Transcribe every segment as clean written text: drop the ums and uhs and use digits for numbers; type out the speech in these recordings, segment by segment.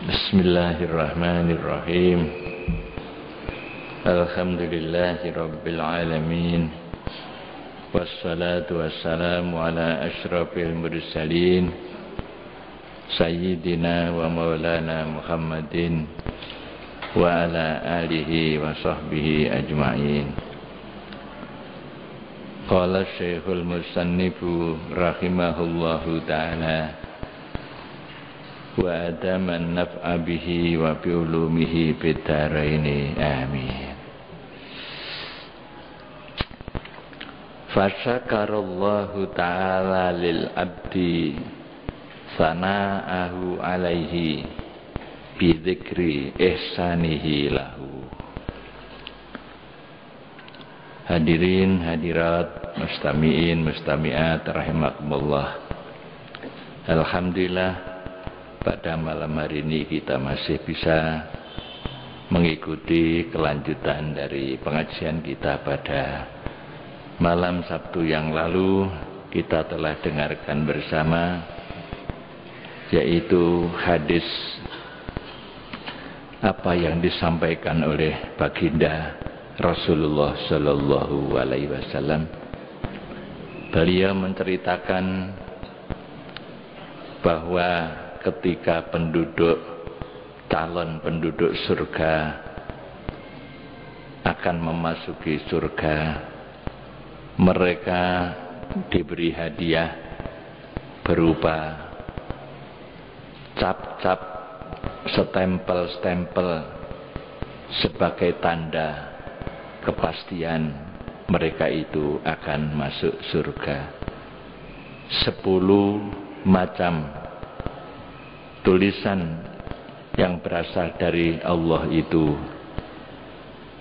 Bismillahirrahmanirrahim. Alhamdulillahi rabbil alamin. Wassalatu wassalamu ala asyrafil mursalin Sayyidina wa maulana Muhammadin wa ala alihi wa sahbihi ajma'in. Qala Syekhul Musannifu rahimahullahu ta'ala wa adaman naf'a bihi wa bi ulumihi bidaraini amin. Fasyakarallahu ta'ala lil abdi sana'ahu alaihi bidzikri ihsanihi lahu. Hadirin hadirat mustami'in mustami'at rahimakumullah. Alhamdulillah, pada malam hari ini kita masih bisa mengikuti kelanjutan dari pengajian kita pada malam Sabtu yang lalu. Kita telah dengarkan bersama, yaitu hadis apa yang disampaikan oleh baginda Rasulullah Sallallahu Alaihi Wasallam. Beliau menceritakan bahwa ketika calon penduduk surga akan memasuki surga, mereka diberi hadiah berupa cap-cap, stempel-stempel sebagai tanda kepastian mereka itu akan masuk surga. 10 macam tulisan yang berasal dari Allah itu,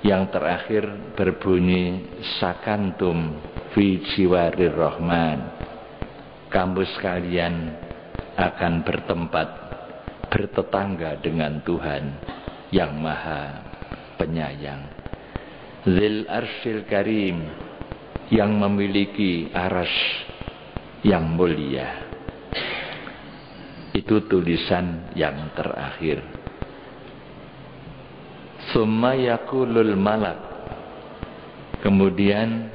yang terakhir berbunyi sakantum fi jiwarir rahman, kamu sekalian akan bertetangga dengan Tuhan yang maha penyayang. Zil arsyil karim, yang memiliki arasy yang mulia. Itu tulisan yang terakhir. Summa yaqulul malak, kemudian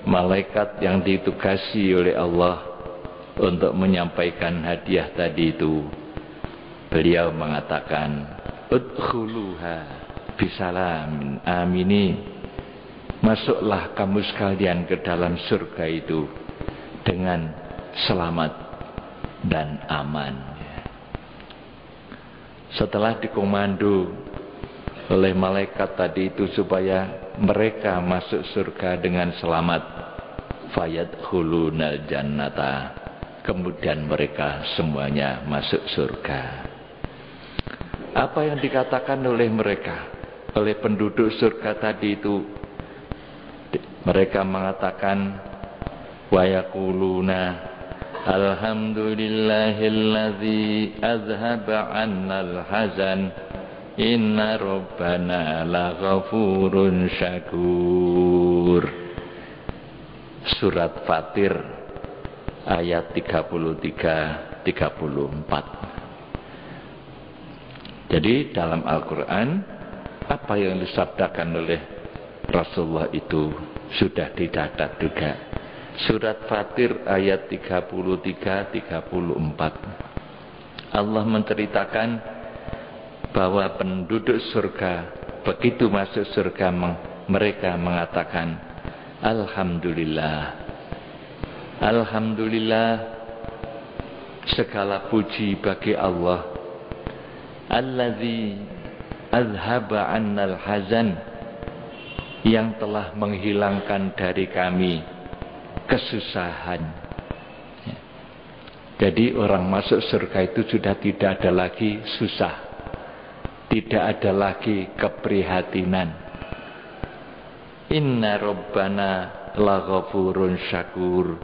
malaikat yang ditugasi oleh Allah untuk menyampaikan hadiah tadi itu, beliau mengatakan, udkhuluha bisalamin amini, masuklah kamu sekalian ke dalam surga itu dengan selamat dan aman. Setelah dikomando oleh malaikat tadi itu supaya mereka masuk surga dengan selamat, fayadkhulunal jannata, kemudian mereka semuanya masuk surga. Apa yang dikatakan oleh mereka, oleh penduduk surga tadi itu? Mereka mengatakan, wa yaquluna alhamdulillahilladzi azhaba 'annal hazan inna rabbana laghafurun syakur. Surat Fatir ayat 33-34. Jadi dalam Al-Quran, apa yang disabdakan oleh Rasulullah itu sudah dicatat juga. Surat Fatir ayat 33-34. Allah menceritakan bahwa penduduk surga begitu masuk surga mereka mengatakan, alhamdulillah, alhamdulillah, segala puji bagi Allah, allazi azhaba 'annal hazan, yang telah menghilangkan dari kami kesusahan. Jadi orang masuk surga itu sudah tidak ada lagi susah, tidak ada lagi keprihatinan. Inna rabbana laghafurun syakur,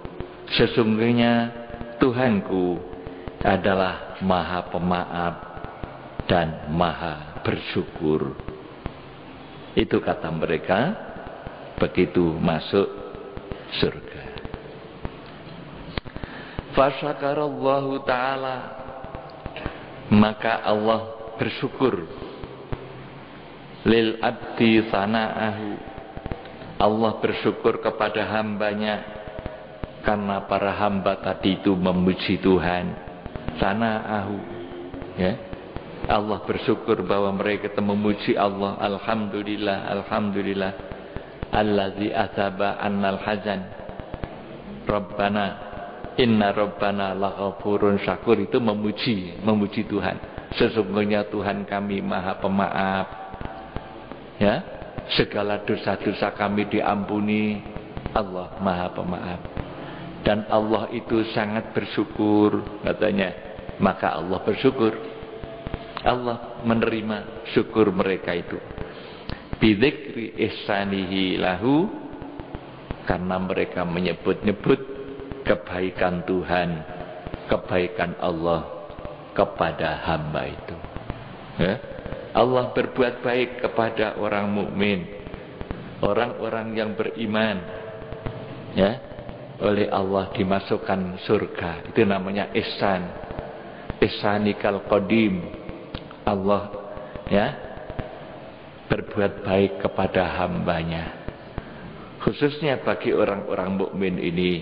sesungguhnya Tuhanku adalah maha pemaaf dan maha bersyukur. Itu kata mereka begitu masuk surga. Fasyakarallahu ta'ala, maka Allah bersyukur. Lil abdi sana'ahu, Allah bersyukur kepada hambanya karena para hamba tadi itu memuji Tuhan. Sana'ahu, ya. Allah bersyukur bahwa mereka itu memuji Allah. Alhamdulillah, alhamdulillah. Allazi athaba annal hazan. Rabbana inna rabbana laghafurun syakur, itu memuji Tuhan. Sesungguhnya Tuhan kami Maha Pemaaf. Ya, segala dosa-dosa kami diampuni. Allah Maha Pemaaf. Dan Allah itu sangat bersyukur katanya. Maka Allah bersyukur. Allah menerima syukur mereka itu. Bidzikri ihsanihi lahu, karena mereka menyebut-nyebut kebaikan Tuhan, kebaikan Allah kepada hamba itu. Ya? Allah berbuat baik kepada orang mukmin, orang-orang yang beriman, ya, oleh Allah dimasukkan surga. Itu namanya ihsan. Ihsanikal qadim. Allah, ya, berbuat baik kepada hambanya. Khususnya bagi orang-orang mukmin ini,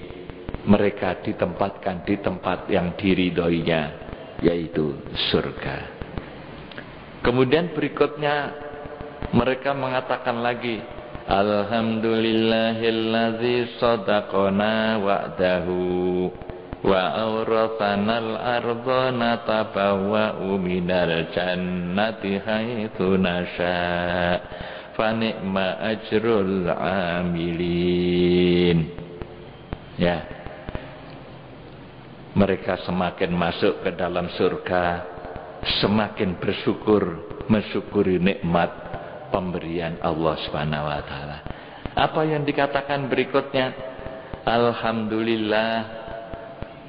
mereka ditempatkan di tempat yang diridhoinya, yaitu surga. Kemudian berikutnya mereka mengatakan lagi, alhamdulillahilladzi shadaqana wa'dahu wa awrathanal ardha natabawwa'u minal jannati haitsu nasha fa ni'ma ajrul amilin. Ya, mereka semakin masuk ke dalam surga, semakin bersyukur, mensyukuri nikmat pemberian Allah Subhanahu wa taala. Apa yang dikatakan berikutnya? Alhamdulillah,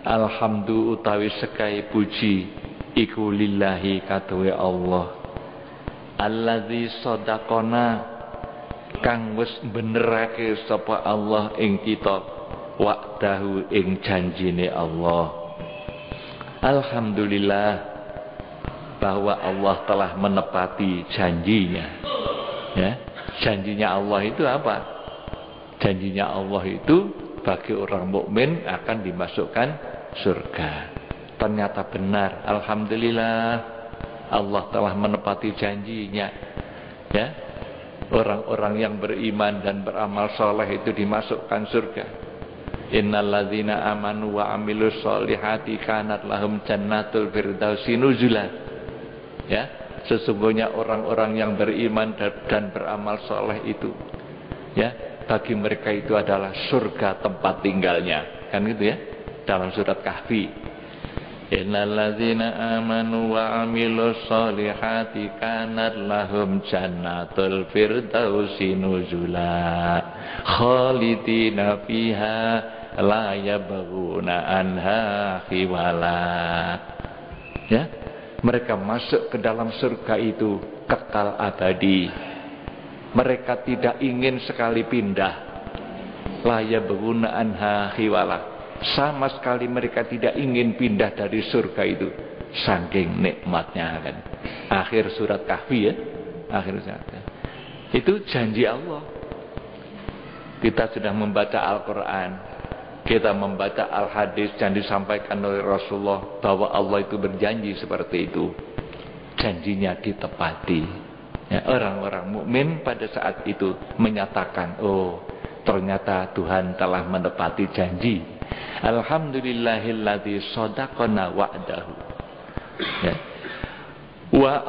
alhamdu utawi sekai puji iku lillahi katuwe Allah. Allazi shadaqana, kang wis benerake sapa Allah ing kita, wa'dahu ing janjine Allah. Alhamdulillah, bahwa Allah telah menepati janjinya. Ya, janjinya Allah itu apa? Janjinya Allah itu bagi orang mukmin akan dimasukkan surga. Ternyata benar. Alhamdulillah, Allah telah menepati janjinya. Ya, orang-orang yang beriman dan beramal soleh itu dimasukkan surga. Innalladzina amanu wa amilus solihati kanat lahum jannatul firdausi nuzula. Ya, sesungguhnya orang-orang yang beriman dan beramal soleh itu, ya, bagi mereka itu adalah surga tempat tinggalnya, kan gitu ya, dalam surat Kahfi. Innalladzina amanu wa amilus solihati kanat lahum jannatul firdausi nuzula khalidina fiha la yabghuna anha hiwala. Ya, mereka masuk ke dalam surga itu kekal abadi. Mereka tidak ingin sekali pindah. La yabghuna anha hiwala. Sama sekali mereka tidak ingin pindah dari surga itu, saking nikmatnya kan. Akhir surat Kahfi ya, akhir surat. Itu janji Allah. Kita sudah membaca Al-Quran, kita membaca Al-Hadis yang disampaikan oleh Rasulullah bahwa Allah itu berjanji seperti itu. Janjinya ditepati. Ya, orang-orang mukmin pada saat itu menyatakan, oh, ternyata Tuhan telah menepati janji. Alhamdulillahilladzi shadaqana wa'dahu. Ya. Wa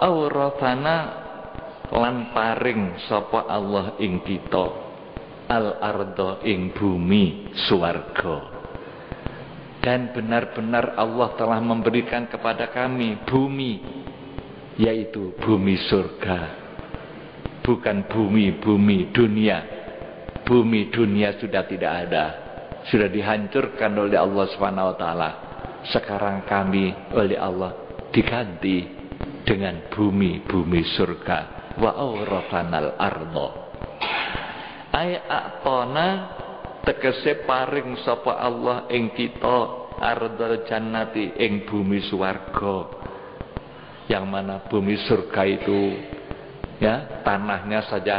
awrathana lan paring sapa Allah ing kita al-ardo ing bumi swarga. Dan benar-benar Allah telah memberikan kepada kami bumi, yaitu bumi surga. Bukan bumi dunia. Bumi dunia sudah tidak ada, sudah dihancurkan oleh Allah Subhanahu wa taala. Sekarang kami oleh Allah diganti dengan bumi surga. Wa awrathanal ardo. Ay a'tona tegese paring sapa Allah ing kita ardhal jannati ing bumi swarga, yang mana bumi surga itu ya tanahnya saja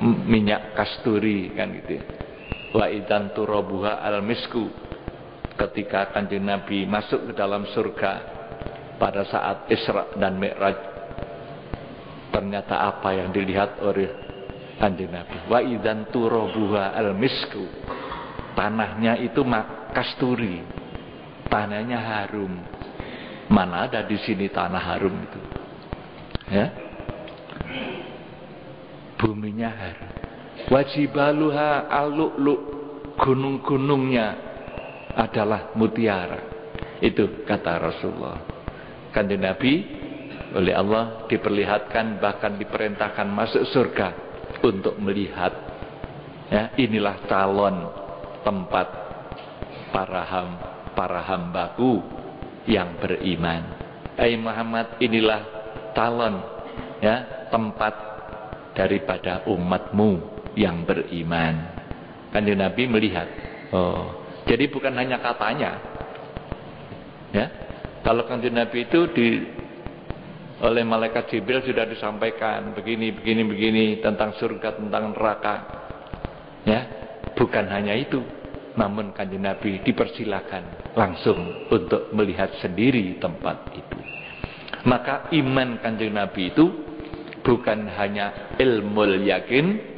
minyak kasturi kan gitu. Wa idzan turabuha al-misku, ketika Kanjeng Nabi masuk ke dalam surga pada saat Isra dan Mi'raj, ternyata apa yang dilihat oleh Kanjeng Nabi, wa idzan turabuha al-misku, tanahnya itu kasturi, tanahnya harum. Mana ada di sini tanah harum itu, ya? Buminya harum. Wajibaluha al-lu'lu', gunung-gunungnya adalah mutiara. Itu kata Rasulullah. Kanjeng Nabi oleh Allah diperlihatkan, bahkan diperintahkan masuk surga untuk melihat. Ya, inilah calon tempat para hambaku yang beriman. Muhammad, inilah calon ya tempat daripada umatmu yang beriman. Kanjeng Nabi melihat. Oh, jadi bukan hanya katanya. Ya. Kalau Kanjeng Nabi itu oleh malaikat Jibril sudah disampaikan begini tentang surga, tentang neraka. Ya, bukan hanya itu. Namun Kanjeng Nabi dipersilakan langsung untuk melihat sendiri tempat itu. Maka iman Kanjeng Nabi itu bukan hanya ilmul yakin,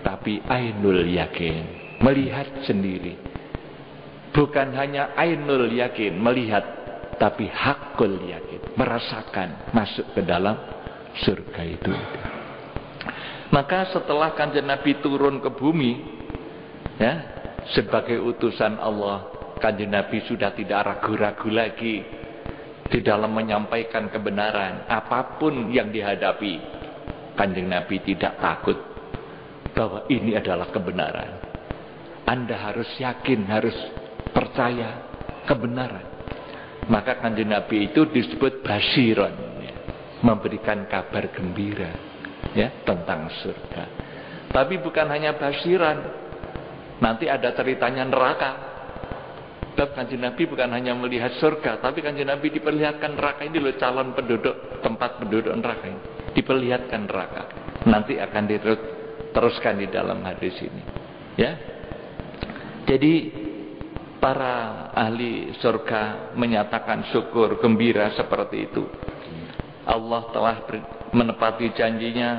tapi ainul yakin, melihat sendiri. Bukan hanya ainul yakin, melihat, tapi hakul yakin, merasakan masuk ke dalam surga itu. Maka setelah Kanjeng Nabi turun ke bumi, ya, sebagai utusan Allah, Kanjeng Nabi sudah tidak ragu-ragu lagi di dalam menyampaikan kebenaran. Apapun yang dihadapi, Kanjeng Nabi tidak takut bahwa ini adalah kebenaran. Anda harus yakin, harus percaya kebenaran. Maka Kanjeng Nabi itu disebut basyiron, ya, memberikan kabar gembira ya tentang surga. Tapi bukan hanya basyiran. Nanti ada ceritanya neraka. Sebab Kanjeng Nabi bukan hanya melihat surga, tapi Kanjeng Nabi diperlihatkan neraka. Ini loh calon penduduk, tempat penduduk neraka ini. Diperlihatkan neraka. Nanti akan diteruskan di dalam hadis ini. Ya. Jadi para ahli surga menyatakan syukur, gembira seperti itu. Allah telah menepati janjinya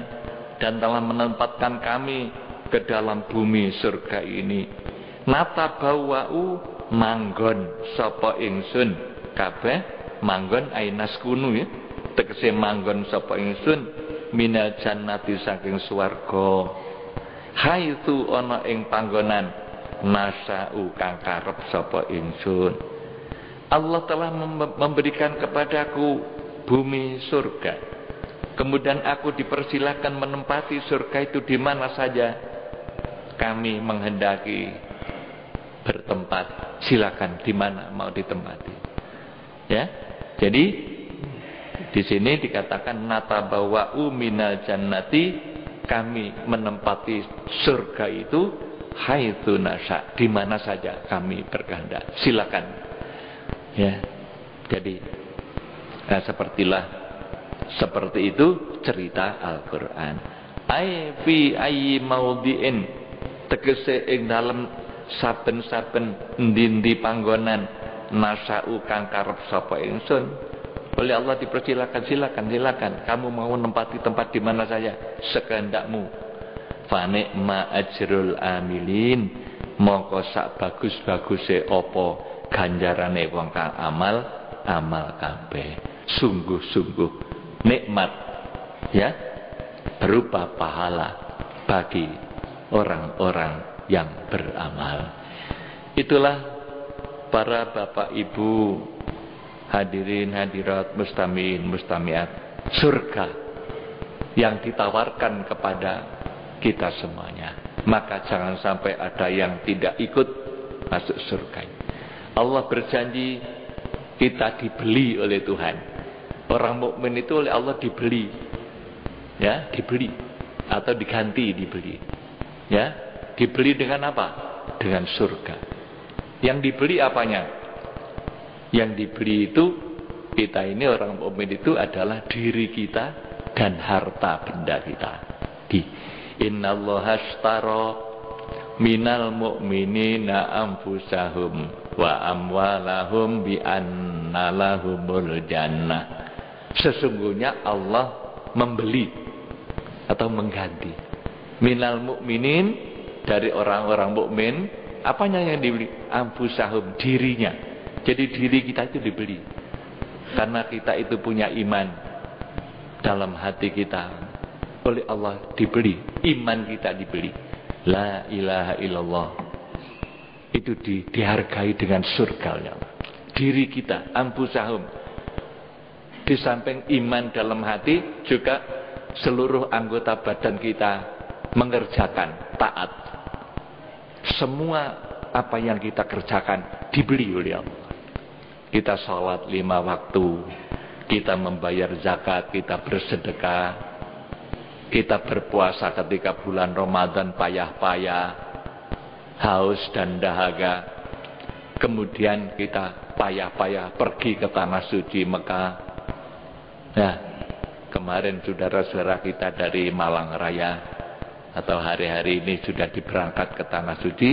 dan telah menempatkan kami ke dalam bumi surga ini. Nata bawau manggon sapa ingsun kabeh, manggon ainas kunu ya, tegese manggon sapa ingsun minal jannati saking swarga, haitsu ana ing panggonan nasa'u kang karep sapa ingsun. Allah telah memberikan kepadaku bumi surga, kemudian aku dipersilakan menempati surga itu di mana saja kami menghendaki bertempat. Silakan di mana mau ditempati. Ya. Jadi di sini dikatakan natabawa'u minal jannati, kami menempati surga itu haitsu nasya, di mana saja kami berkehendak. Silakan. Ya. Jadi seperti itu cerita Al-Qur'an. Ai fi ayyi maudhi'in, tegese ing dalem saben-saben ndi-ndi panggonan nasa'u kang karep sapa ingsun. Oleh Allah dipersilakan, silakan kamu mau menempati tempat di mana saja sekehendakmu. Fa ni'ma ajrul amilin, mongko sak bagus-baguse apa ganjarane wong kang amal kabeh. Sungguh-sungguh nikmat ya berupa pahala bagi orang-orang yang beramal. Itulah para bapak ibu, hadirin hadirat, mustamiin mustamiat, surga yang ditawarkan kepada kita semuanya. Maka jangan sampai ada yang tidak ikut masuk surga. Allah berjanji kita dibeli oleh Tuhan. Orang mukmin itu oleh Allah dibeli, ya, dibeli atau diganti dibeli. Ya, dibeli dengan apa? Dengan surga. Yang dibeli apanya? Yang dibeli itu, kita ini orang mukmin itu adalah diri kita dan harta benda kita. Innallaha ashtara minal mu'minina anfusahum wa amwalahum bi anna lahumul jannah. Sesungguhnya Allah membeli atau mengganti minal mu'minin, dari orang-orang mukmin. Apanya yang dibeli? Anfusahum, dirinya. Jadi diri kita itu dibeli karena kita itu punya iman dalam hati kita, oleh Allah dibeli. Iman kita dibeli. La ilaha illallah itu dihargai dengan surganya. Diri kita anfusahum, di samping iman dalam hati juga seluruh anggota badan kita mengerjakan taat. Semua apa yang kita kerjakan dibeli oleh Allah. Kita sholat 5 waktu, kita membayar zakat, kita bersedekah, kita berpuasa ketika bulan Ramadan payah-payah, haus dan dahaga. Kemudian kita payah-payah pergi ke tanah suci Mekah. Nah, kemarin saudara-saudara kita dari Malang Raya atau hari-hari ini sudah diberangkat ke tanah suci.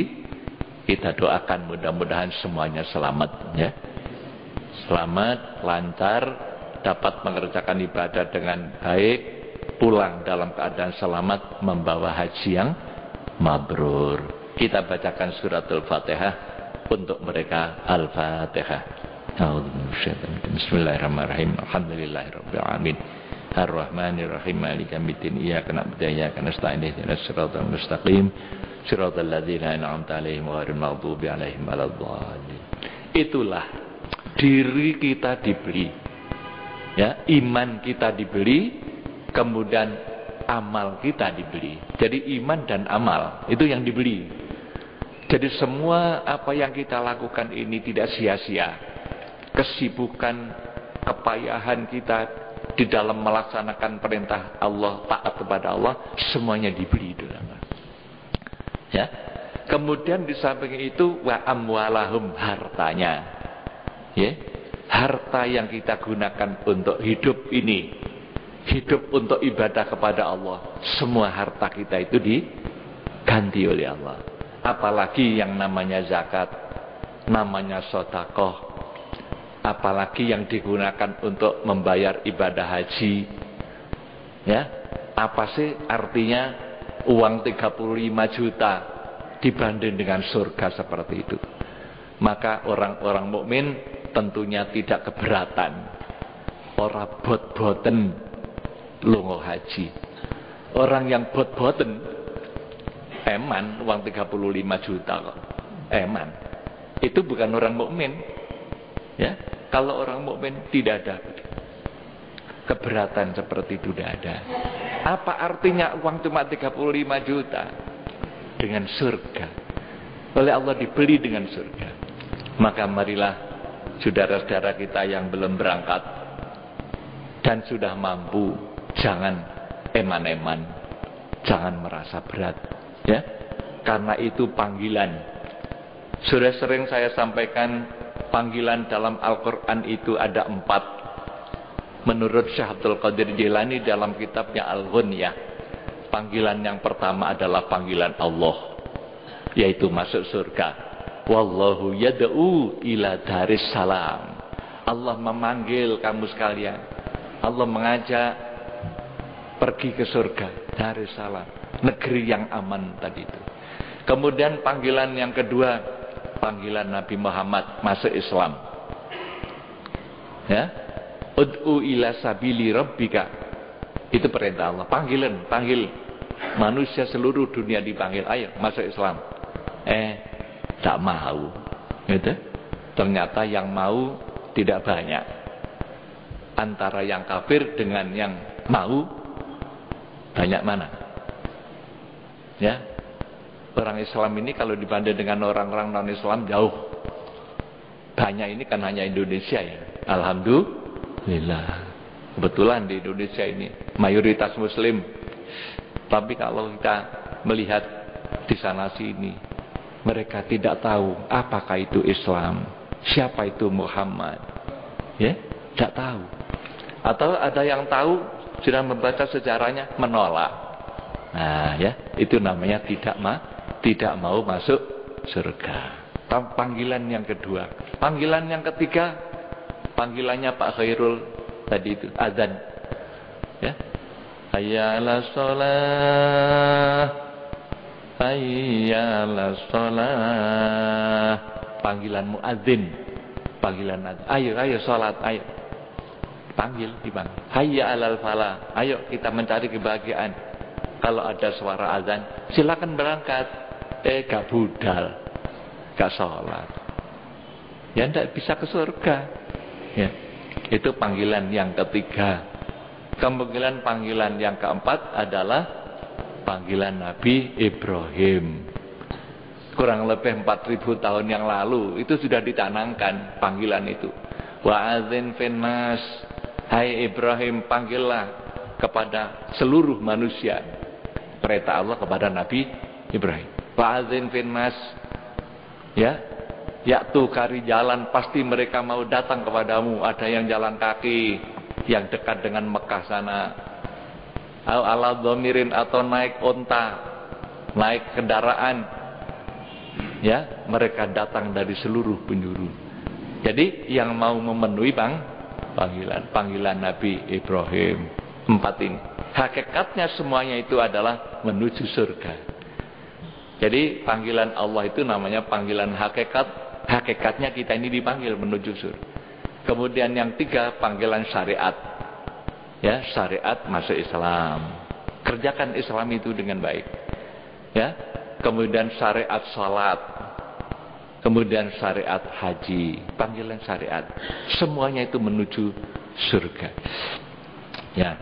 Kita doakan mudah-mudahan semuanya selamat, ya. Selamat, lancar, dapat mengerjakan ibadah dengan baik, pulang dalam keadaan selamat, membawa haji yang mabrur. Kita bacakan suratul Fatihah untuk mereka. Al-Fatihah. Bismillahirrahmanirrahim. Alhamdulillahirabbil alamin. Ar-Rahmanirrahim. Maliki yaumiddin. Iyyaka na'budu wa iyyaka nasta'in. Ihdinas siratal mustaqim. Siratal ladzina an'amta 'alaihim ghairil maghdubi 'alaihim waladdallin. Itulah diri kita dibeli. Ya, iman kita dibeli, kemudian amal kita dibeli. Jadi iman dan amal itu yang dibeli. Jadi semua apa yang kita lakukan ini tidak sia-sia. Kesibukan, kepayahan kita di dalam melaksanakan perintah Allah, taat kepada Allah, semuanya dibeli itu. Ya. Kemudian di samping itu wa amwalahum, hartanya. Ya. Harta yang kita gunakan untuk hidup ini, hidup untuk ibadah kepada Allah, semua harta kita itu diganti oleh Allah. Apalagi yang namanya zakat, namanya sedekah, apalagi yang digunakan untuk membayar ibadah haji. Ya, apa sih artinya uang 35 juta dibanding dengan surga seperti itu? Maka orang-orang mukmin tentunya tidak keberatan. Ora bot-boten lunga haji. Orang yang bot-boten eman uang 35 juta kok. Eman. Itu bukan orang mukmin. Ya, kalau orang mukmin tidak ada keberatan seperti itu, tidak ada. Apa artinya uang cuma 35 juta dengan surga? Oleh Allah dibeli dengan surga. Maka marilah saudara-saudara kita yang belum berangkat dan sudah mampu, jangan eman-eman, jangan merasa berat, ya. Karena itu panggilan. Sudah sering saya sampaikan, panggilan dalam Al-Quran itu ada 4. Menurut Syekh Abdul Qadir Jilani dalam kitabnya Al-Ghunyah, panggilan yang pertama adalah panggilan Allah, yaitu masuk surga. Wallahu yad'u ila daris salam. Allah memanggil kamu sekalian. Allah mengajak pergi ke surga, daris salam, negeri yang aman tadi itu. Kemudian panggilan yang kedua, panggilan Nabi Muhammad masuk Islam. Ya, ud'u ila sabili rabbika. Itu perintah Allah. Panggilan, panggil manusia seluruh dunia dipanggil, ayo masuk Islam. Tak mau. Gitu. Ternyata yang mau tidak banyak. Antara yang kafir dengan yang mau, banyak mana? Ya. Orang Islam ini kalau dibanding dengan orang-orang non-Islam jauh. Banyak ini kan hanya Indonesia ya. Alhamdulillah. Kebetulan di Indonesia ini mayoritas muslim. Tapi kalau kita melihat di sana sini, mereka tidak tahu apakah itu Islam. Siapa itu Muhammad? Ya, tidak tahu. Atau ada yang tahu, sudah membaca sejarahnya, menolak. Nah, ya, itu namanya tidak mau masuk surga. Panggilan yang kedua. Panggilan yang ketiga, panggilannya Pak Khairul tadi itu, azan. Ya. Hayya 'alas shalah, hayya 'alas shalah. Panggilan muadzin, panggilan azan. Ayo salat, ayo. Dipanggil. Hayya 'alal falah. Ayo kita mencari kebahagiaan. Kalau ada suara azan, silakan berangkat. Gak budal, gak sholat, ya tidak bisa ke surga. Ya, itu panggilan yang ketiga. Kemudian panggilan yang keempat adalah panggilan Nabi Ibrahim. Kurang lebih 4000 tahun yang lalu itu sudah ditanamkan panggilan itu. Wa'adzin finnas, hai Ibrahim, panggillah kepada seluruh manusia. Perintah Allah kepada Nabi Ibrahim. Wa'adzin finnas, ya, yaktu kari jalan, pasti mereka mau datang kepadamu. Ada yang jalan kaki, yang dekat dengan Mekah sana, ala dhamirin, atau naik onta, naik kendaraan, ya, mereka datang dari seluruh penjuru. Jadi yang mau memenuhi panggilan Nabi Ibrahim, 4 ini. Hakikatnya semuanya itu adalah menuju surga. Jadi panggilan Allah itu namanya panggilan hakikat. Hakikatnya kita ini dipanggil menuju surga. Kemudian yang 3, panggilan syariat. Ya, syariat masuk Islam. Kerjakan Islam itu dengan baik. Ya. Kemudian syariat salat. Kemudian syariat haji. Panggilan syariat. Semuanya itu menuju surga. Ya.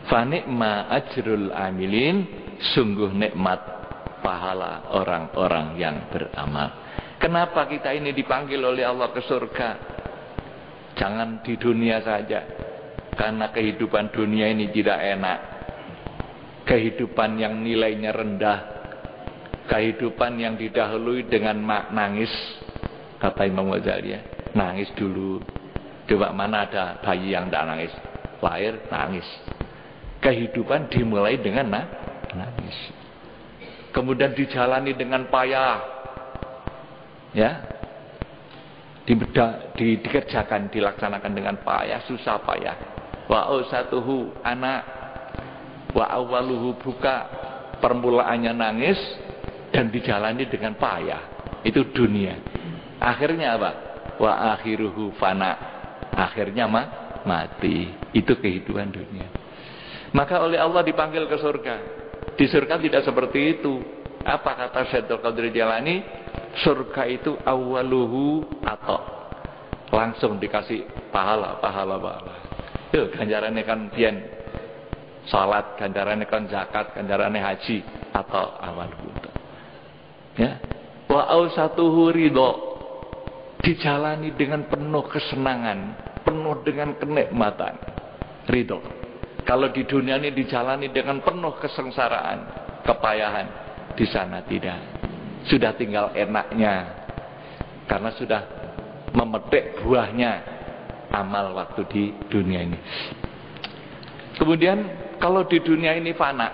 Fa ni'ma ajrul amilin, sungguh nikmat pahala orang-orang yang beramal. Kenapa kita ini dipanggil oleh Allah ke surga? Jangan di dunia saja. Karena kehidupan dunia ini tidak enak. Kehidupan yang nilainya rendah. Kehidupan yang didahului dengan nangis. Kata Imam Ghazali, ya, nangis dulu. Coba mana ada bayi yang tidak nangis? Lahir nangis. Kehidupan dimulai dengan nangis. Kemudian dijalani dengan payah, ya, dikerjakan, dilaksanakan dengan payah, susah payah. Wa ausatuhu anak, wa awaluhu buka, permulaannya nangis dan dijalani dengan payah. Itu dunia. Akhirnya apa? Wa akhiruhu fana, akhirnya mati. Itu kehidupan dunia. Maka oleh Allah dipanggil ke surga. Di surga tidak seperti itu. Apa kata Syaikhul Qadir Jalani? Surga itu awaluhu atau langsung dikasih pahala. Itu ganjarannya kan pian salat, ganjarannya kan zakat, ganjarannya haji atau awaluhu. Ya. Wa ausatuhu ridho, dijalani dengan penuh kesenangan, penuh dengan kenikmatan, ridho. Kalau di dunia ini dijalani dengan penuh kesengsaraan, kepayahan, di sana tidak. Sudah tinggal enaknya, karena sudah memetik buahnya amal waktu di dunia ini. Kemudian kalau di dunia ini fana,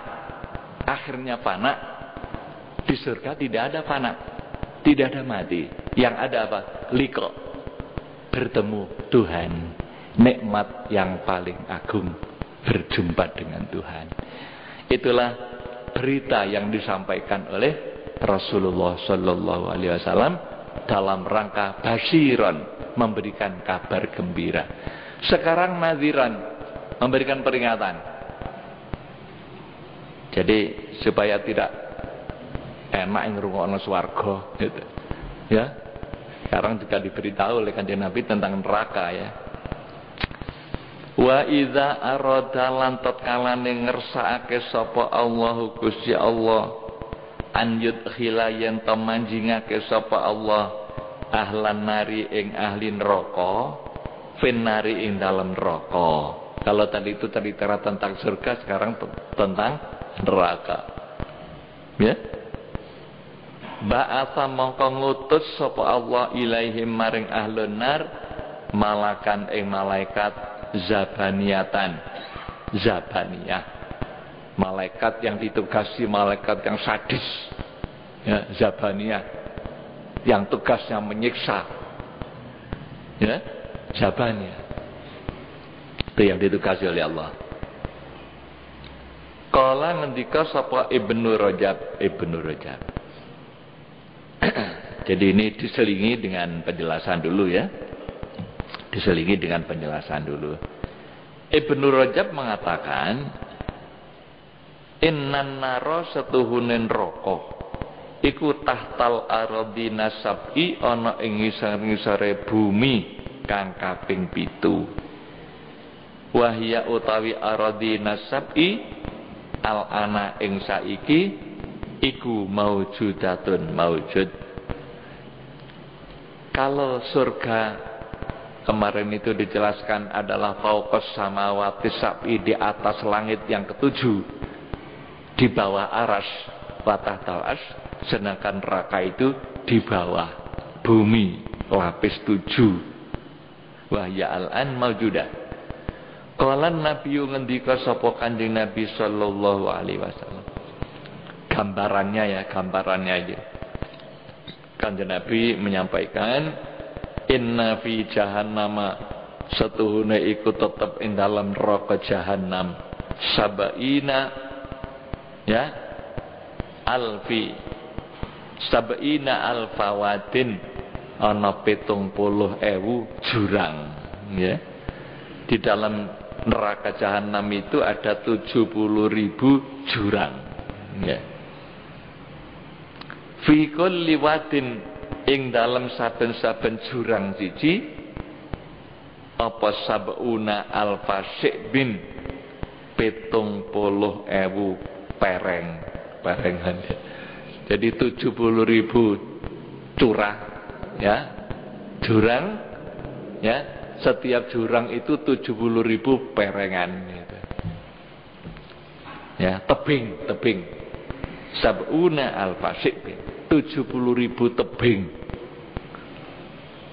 akhirnya fana, di surga tidak ada fana, tidak ada mati. Yang ada apa? Liqa, bertemu Tuhan, nikmat yang paling agung, berjumpa dengan Tuhan. Itulah berita yang disampaikan oleh Rasulullah Sallallahu Alaihi Wasallam dalam rangka basyiran, memberikan kabar gembira. Sekarang nadhiran, memberikan peringatan. Jadi supaya tidak enak ngrungokno swarga gitu. Ya. Sekarang juga diberitahu oleh Kanjeng Nabi tentang neraka, ya. Wa idza arada lan tatkalane ngersakake sapa Allahu Gusti Allah an yudkhila yen to manjingake sapa Allah ahlan nari ing ahli neraka fin nari ing dalam neraka. Kalau tadi itu cerita tentang surga, sekarang tentang neraka. Ya. ba'atha mongko ngutus sapa Allah ilaihim maring ahlun nar malakan ing malaikat zabaniyatan. Zabaniyah, malaikat yang ditugasi malaikat yang sadis, ya, zabaniyah, yang tugasnya menyiksa, ya, zabaniyah, itu yang ditugasi oleh Allah. Kala ngendika sapa Ibnu Rajab. Jadi ini diselingi dengan penjelasan dulu, ya, diselingi dengan penjelasan dulu. Ibnu Rajab mengatakan, innan naro setuhunen roko iku tahtal aradina sab'i ana ing ngisor-ngisore bumi kang kaping 7. Wahya utawi aradina sab'i al ana ing saiki iku maujudatun maujud. Kalau surga kemarin itu dijelaskan adalah fauqas samawati sab'i, di atas langit yang ketujuh, di bawah aras, wa tahtal arsy, sedangkan neraka itu di bawah bumi lapis 7. Wahya al-an maujudah. Qala Nabi ngendika sapa Kanjeng Nabi sallallahu alaihi wasallam. Gambarannya, ya, gambarannya aja. Kanjeng Nabi menyampaikan, inna fi jahannama setuhune iku tetep ing dalam neraka jahanam sabaina, ya, sabaina alfawadin, ana 70.000 jurang, ya. Di dalam neraka jahanam itu ada 70.000 jurang, ya. Fi kulli wadin, ing dalam saben-saben jurang siji apa sabuna alfa syibin 70.000 perengan. Jadi 70.000 curah, ya, jurang, ya, setiap jurang itu 70.000 perengan, gitu. Ya, tebing sabuna alfa syibin 70.000 tebing.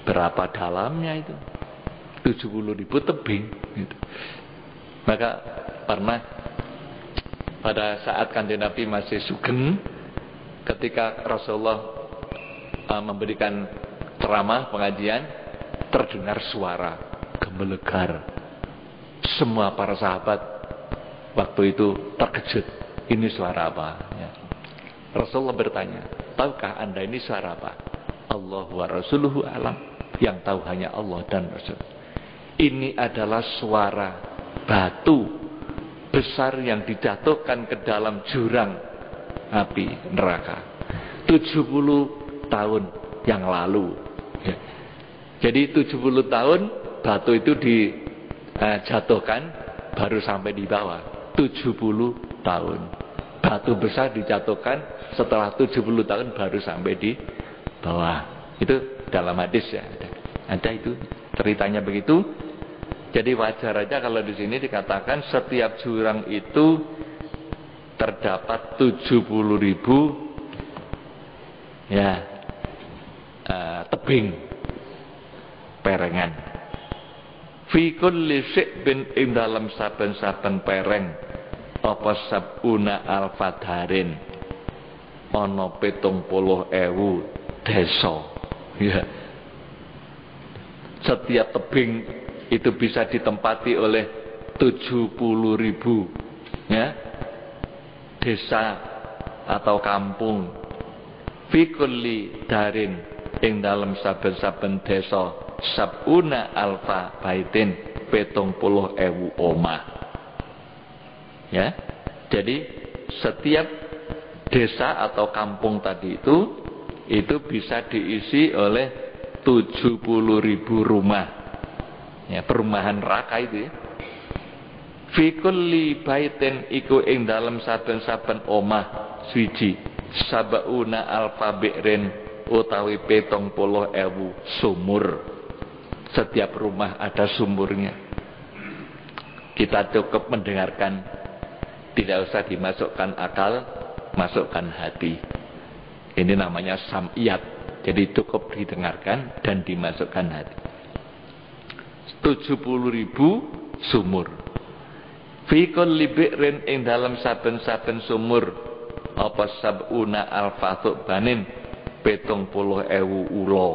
Berapa dalamnya itu? 70.000 tebing, gitu. Maka pernah pada saat Kanjeng Nabi masih sugeng, ketika Rasulullah memberikan ceramah pengajian, terdengar suara gemelegar. Semua para sahabat waktu itu terkejut. Ini suara apa? Ya. Rasulullah bertanya, tahukah anda ini suara apa? Allah wa rasuluhu alam. Yang tahu hanya Allah dan Rasul. Ini adalah suara batu besar yang dijatuhkan ke dalam jurang api neraka 70 tahun yang lalu, ya. Jadi 70 tahun batu itu dijatuhkan baru sampai di bawah. 70 tahun batu besar dijatuhkan, setelah 70 tahun baru sampai di bawah. Itu dalam hadis, ya, ada itu ceritanya begitu. Jadi wajar aja kalau di sini dikatakan setiap jurang itu terdapat 70.000, ya, tebing perengan. Fi kulli syibin, ing dalam saben-saben pereng apa sabuna alfadarin ana 70.000 desa, ya. Setiap tebing itu bisa ditempati oleh 70.000, ya, desa atau kampung. Fi kulli darin, ing dalam saben-saben desa sabuna alfa baitin 70.000 omah, ya. Jadi setiap desa atau kampung tadi itu bisa diisi oleh 70.000 rumah, ya, perumahan neraka itu, ya. Fi kulli baitin iku ing dalam saben-saben omah suci sabauna alfa bi'rin utawi 70.000 sumur. Setiap rumah ada sumurnya. Kita cukup mendengarkan, tidak usah dimasukkan akal, masukkan hati. Ini namanya sam'iyat. Jadi cukup didengarkan dan dimasukkan hati. 70.000 sumur. Fi kulli bi'rin ing dalam saben-saben sumur apa sab'una alfa thubanin 70.000 ula.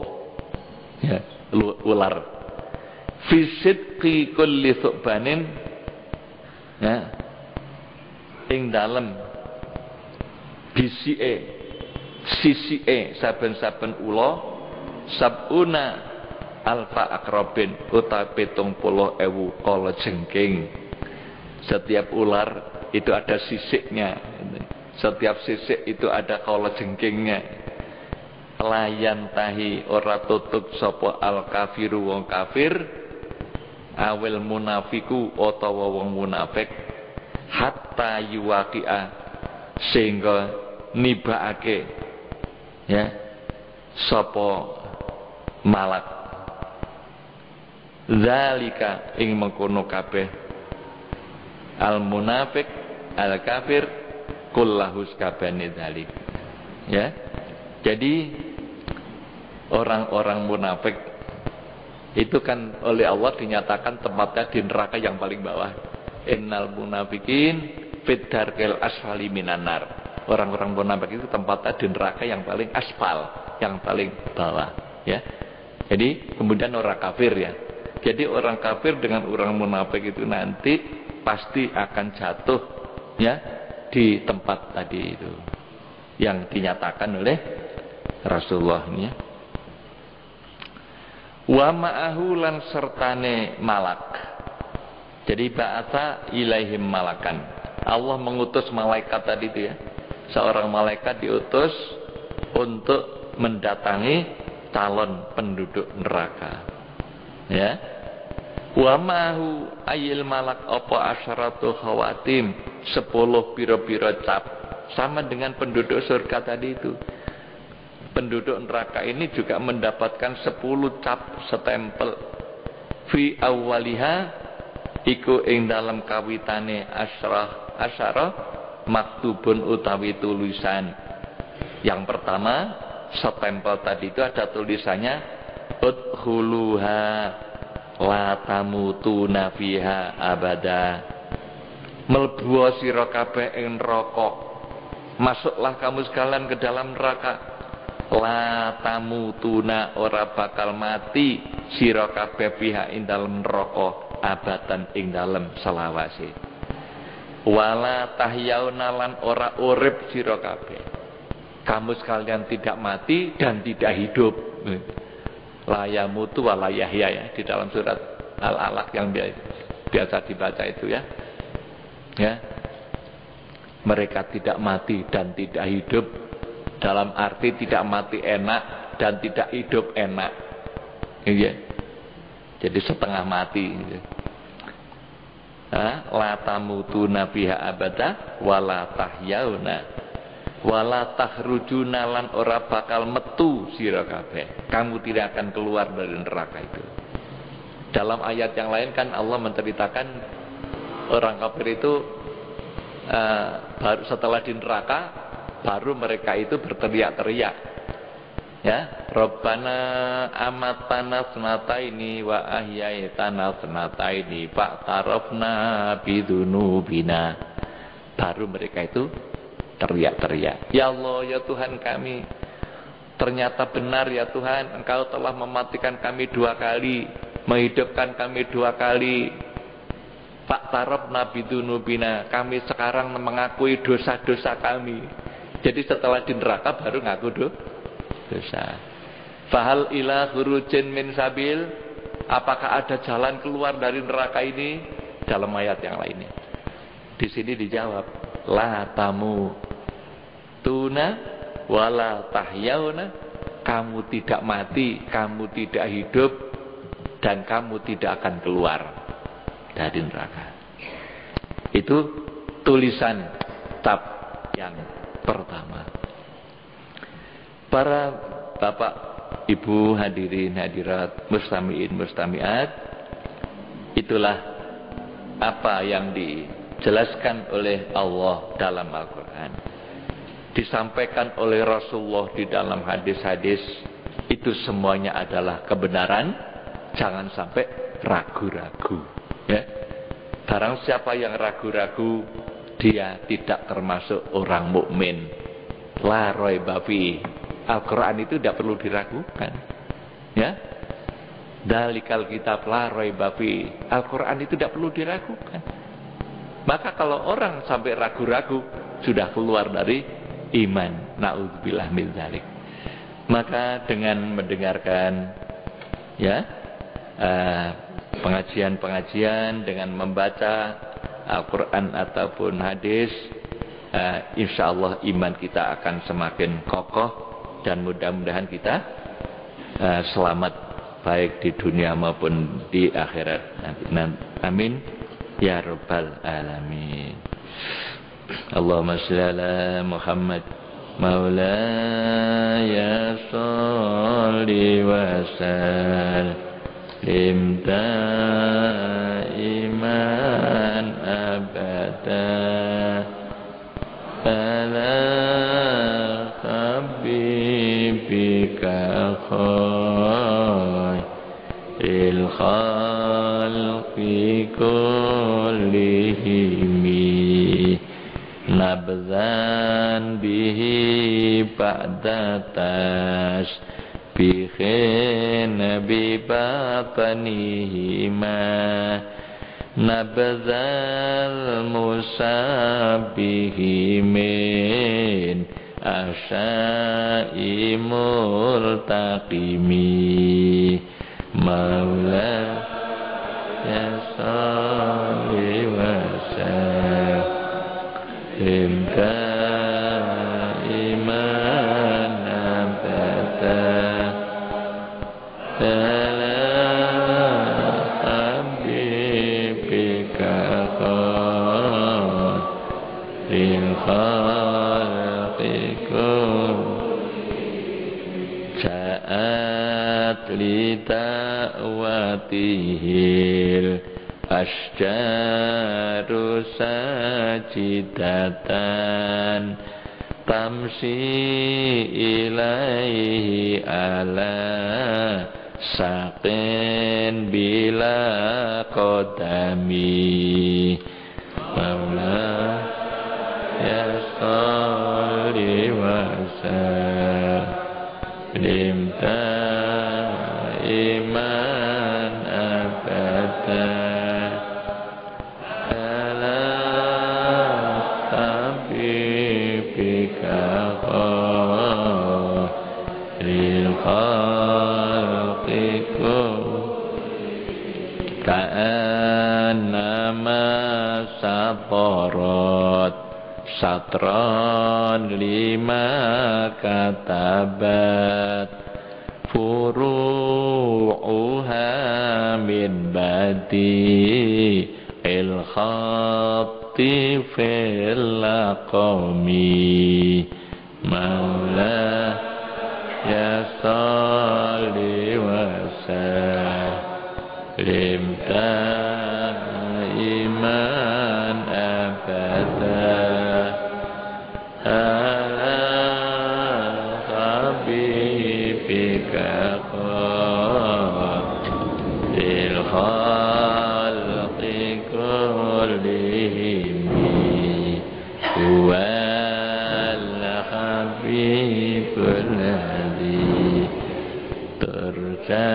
Ya, ular. Fi sidqi kulli thubanin, ya, ing dalam sisike saben-saben ula sab'una alfa akrobin utawi 70.000 kala jengking. Setiap ular itu ada sisiknya. Setiap sisik itu ada kala jengkingnya. Layan tahi ora tutup sapa al kafiru wong kafir awil munafiku utawa wong munafik hatta yuwaqi'a sehingga nibaake, ya, sapa malak zalika ing mengkono kabeh al munafik al kafir kullahus kabehane dzalik. Ya, jadi orang-orang munafik itu kan oleh Allah dinyatakan tempatnya di neraka yang paling bawah. Innal munafikin fid darkil asfali minan nar. Orang-orang munafik itu tempatnya di neraka yang paling aspal, yang paling bawah, ya. Jadi kemudian orang kafir, ya. Jadi orang kafir dengan orang munafik itu nanti pasti akan jatuh, ya, di tempat tadi itu yang dinyatakan oleh Rasulullah, ya. Wa ma'ahu lan sertane malak. Jadi ba'atha ilaihim malakan. Allah mengutus malaikat tadi itu, ya. Seorang malaikat diutus untuk mendatangi calon penduduk neraka. Ya. Wa ma'ahu ayil malak apa asyaratu khawatim 10 piro-piro cap. Sama dengan penduduk surga tadi itu. Penduduk neraka ini juga mendapatkan 10 cap stempel. Fi awwaliha iku ing dalam kawitane asyarah maktubun utawi tulisan. Yang pertama stempel tadi itu ada tulisannya udkhuluha la tamutuna fiha abada. Mlebu sira kabeh ing neraka. Masuklah kamu sekalian ke dalam neraka. La tamutuna ora bakal mati sira kabeh fiha ing dalam neraka abadan ing dalam selawase. Wala tahyauna lan ora urip sira kabeh. Kamu sekalian tidak mati dan tidak hidup. La yamutu wa la yahya, ya, di dalam surat Al-Alaq yang biasa dibaca itu, ya. Ya. Mereka tidak mati dan tidak hidup dalam arti tidak mati enak dan tidak hidup enak. Iya. Jadi setengah mati. La tamutuna biha abada wala tahyauna wala takhrujuna lan ora bakal metu sira kabeh. Kamu tidak akan keluar dari neraka itu. Dalam ayat yang lain kan Allah menceritakan orang kafir itu baru setelah di neraka baru mereka itu berteriak-teriak, ya, Rabbana amatana snataini wa ahyaitana snataini fa'tarafna bidunubina. Baru mereka itu teriak-teriak, ya Allah, ya Tuhan kami, ternyata benar ya Tuhan, Engkau telah mematikan kami 2 kali, menghidupkan kami 2 kali. Fa'tarafna bidunubina, kami sekarang mengakui dosa-dosa kami. Jadi setelah di neraka baru ngaku dosa. Fahal ila khurujin min sabil, apakah ada jalan keluar dari neraka ini? Dalam ayat yang lainnya. Di sini dijawab, la tamu tuna wala tahyauna, kamu tidak mati, kamu tidak hidup, dan kamu tidak akan keluar dari neraka. Itu tulisan tab yang pertama. Para bapak, ibu, hadirin, hadirat, mustami'in, mustami'at, itulah apa yang dijelaskan oleh Allah dalam Al-Quran. disampaikan oleh Rasulullah di dalam hadis-hadis itu semuanya adalah kebenaran. Jangan sampai ragu-ragu, ya. Barang siapa yang ragu-ragu, dia tidak termasuk orang mukmin. La raiba fi. Al-Quran itu tidak perlu diragukan, ya. Dalikal kitab la raiba fi. Al-Quran itu tidak perlu diragukan. Maka kalau orang sampai ragu-ragu, sudah keluar dari iman. Na'udzubillah min dzalik. Maka dengan mendengarkan, ya, pengajian-pengajian, dengan membaca Al-Quran ataupun hadis, insya Allah iman kita akan semakin kokoh dan mudah-mudahan kita selamat baik di dunia maupun di akhirat. Amin ya rabbal alamin. Allahumma shalli ala Muhammad maulaya sholli wa sallim daiman abada ala habibika khairil khalqi kullihim nabzan bihi ba'datas bihin bibatanihima nabzal musabihi min asyai murtaqimi maula ya salli wa sallim daiman abada ala habibika khairil khalqi ja'at li ta'watihil asjaru sajidatan tamsi ilaihi ala saqin bila qadami maula ya salli wa sallim daiman abada ka'annama satorot satron lima katabat furu'uha min badi il khatti fil laqami maula ya salli wa sallim daiman abada ala habibika khairil khalqi kullihim huwal habibul ladzi turja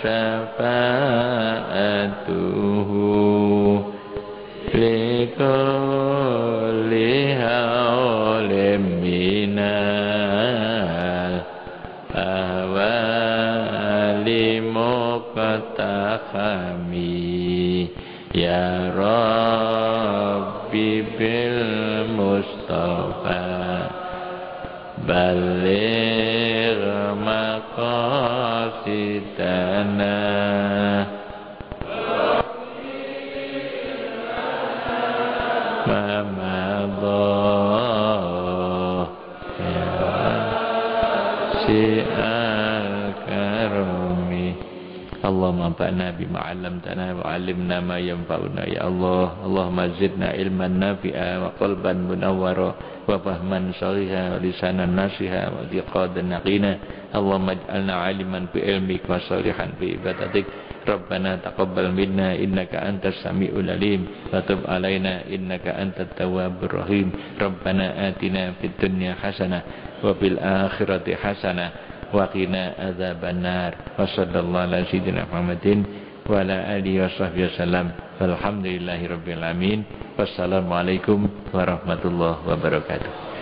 syafa'atuhu likulli hawlim minal ahwali muqtakhami ya Rabbi bil Mustafa baligh maqasidana mamadha ya si al-karami Allahumma anfa'na bima 'allamtana wa 'allimna ma yanfa'una ya Allah. Allahumma zidna ilman nafi'a wa qalban munawwara wa fahman shaliha wa lisanan nasiha wa i'tiqadan yaqina. Allahumma ij'alna 'aliman bi ilmik wa shalihan bi ibadatik. Rabbana taqabbal minna innaka antas samiul alim wa tub 'alaina innaka antat tawwabur rahim. Rabbana atina fid dunya hasanah wa fil akhirati hasanah wa qina adzabannar. Wa sallallahu ala sayyidina Muhammadin wa ala alihi wa sahbihi wasallam. Walhamdulillahirabbil alamin. Wassalamualaikum warahmatullahi wabarakatuh.